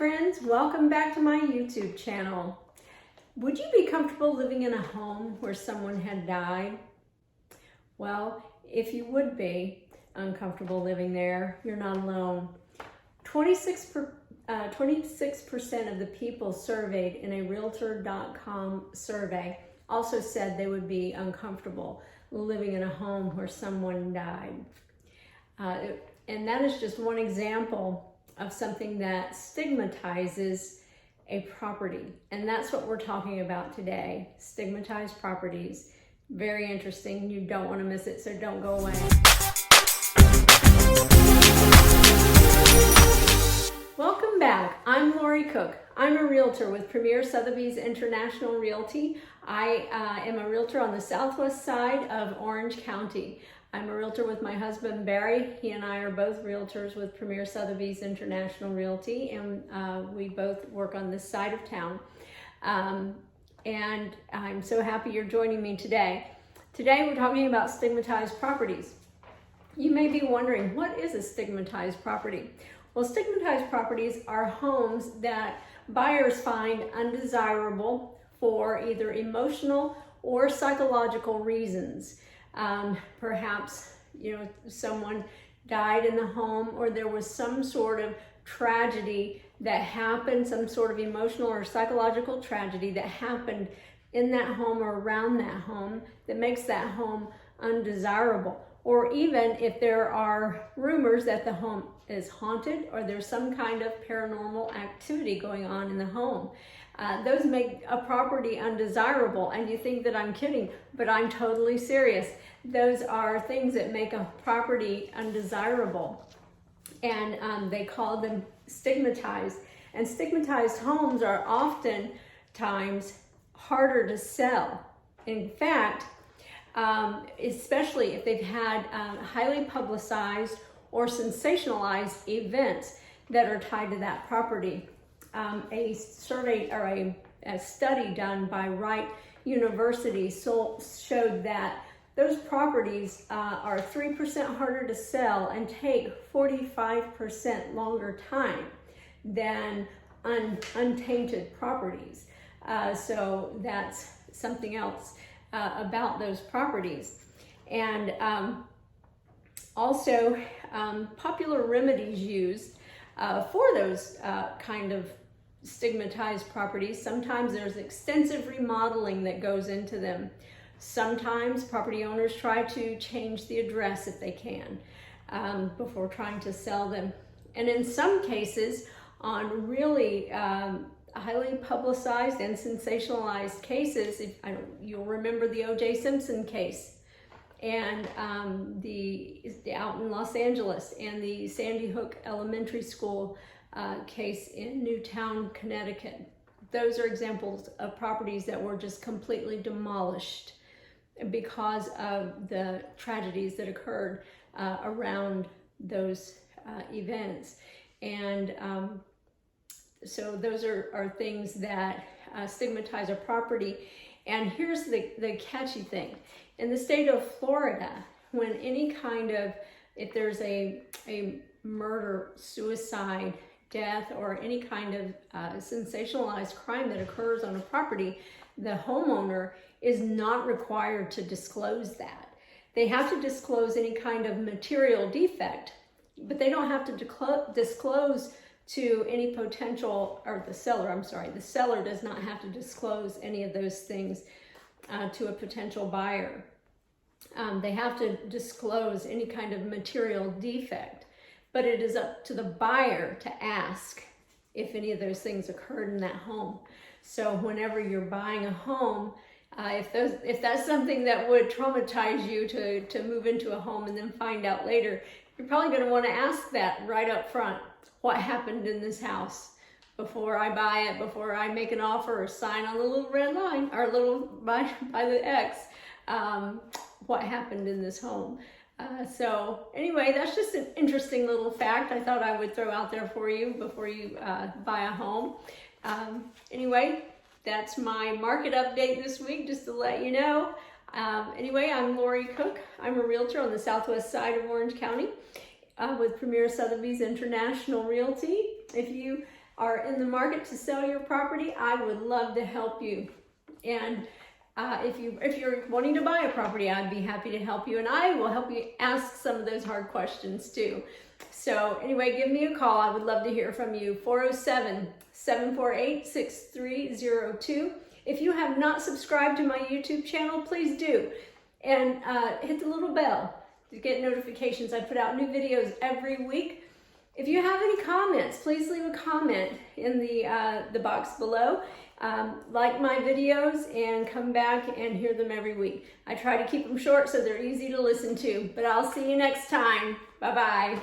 friends, welcome back to my YouTube channel. Would you be comfortable living in a home where someone had died? Well, if you would be uncomfortable living there, you're not alone. 26% of the people surveyed in a Realtor.com survey also said they would be uncomfortable living in a home where someone died. And that is just one example of something that stigmatizes a property. And that's what we're talking about today, stigmatized properties. Very interesting. You don't want to miss it, so don't go away. Welcome back. I'm Lori Cook. I'm a realtor with Premier Sotheby's International Realty. I am a realtor on the southwest side of Orange County. I'm a realtor with my husband, Barry. He and I are both realtors with Premier Sotheby's International Realty, and we both work on this side of town. And I'm so happy you're joining me today. Today we're talking about stigmatized properties. You may be wondering, what is a stigmatized property? Well, stigmatized properties are homes that buyers find undesirable for either emotional or psychological reasons. Perhaps, someone died in the home, or there was some sort of tragedy that happened, some sort of emotional or psychological tragedy that happened in that home or around that home that makes that home undesirable. Or even if there are rumors that the home is haunted or there's some kind of paranormal activity going on in the home. Those make a property undesirable, and you think that I'm kidding, but I'm totally serious. Those are things that make a property undesirable, and they call them stigmatized. And stigmatized homes are oftentimes harder to sell. In fact, especially if they've had highly publicized or sensationalized events that are tied to that property. A survey or a study done by Wright University showed that those properties are 3% harder to sell and take 45% longer time than untainted properties. So that's something else about those properties. And also popular remedies used for those kind of stigmatized properties. Sometimes there's extensive remodeling that goes into them. Sometimes property owners try to change the address if they can before trying to sell them. And in some cases, on really highly publicized and sensationalized cases, you'll remember the O.J. Simpson case, and the out in Los Angeles, and the Sandy Hook Elementary School case in Newtown, Connecticut. Those are examples of properties that were just completely demolished because of the tragedies that occurred around those events. And so those are things that stigmatize a property. And here's the catchy thing. In the state of Florida, when any kind of, if there's a murder, suicide, death, or any kind of sensationalized crime that occurs on a property, the homeowner is not required to disclose that. They have to disclose any kind of material defect, but they don't have to disclose to any potential, or the seller does not have to disclose any of those things to a potential buyer. They have to disclose any kind of material defect, but it is up to the buyer to ask if any of those things occurred in that home. So whenever you're buying a home, if that's something that would traumatize you to move into a home and then find out later, you're probably going to want to ask that right up front. What happened in this house before I buy it, before I make an offer or sign on the little red line, or little by the X? What happened in this home? So anyway, that's just an interesting little fact I thought I would throw out there for you before you buy a home. Anyway, that's my market update this week, just to let you know. Anyway, I'm Lori Cook. I'm a realtor on the southwest side of Orange County with Premier Sotheby's International Realty. If you are in the market to sell your property, I would love to help you. And if you're wanting to buy a property, I'd be happy to help you, and I will help you ask some of those hard questions too. So anyway, give me a call. I would love to hear from you. 407-748-6302. If you have not subscribed to my YouTube channel, please do. And hit the little bell to get notifications. I put out new videos every week. If you have any comments, please leave a comment in the box below. Like my videos and come back and hear them every week. I try to keep them short so they're easy to listen to. But I'll see you next time. Bye-bye.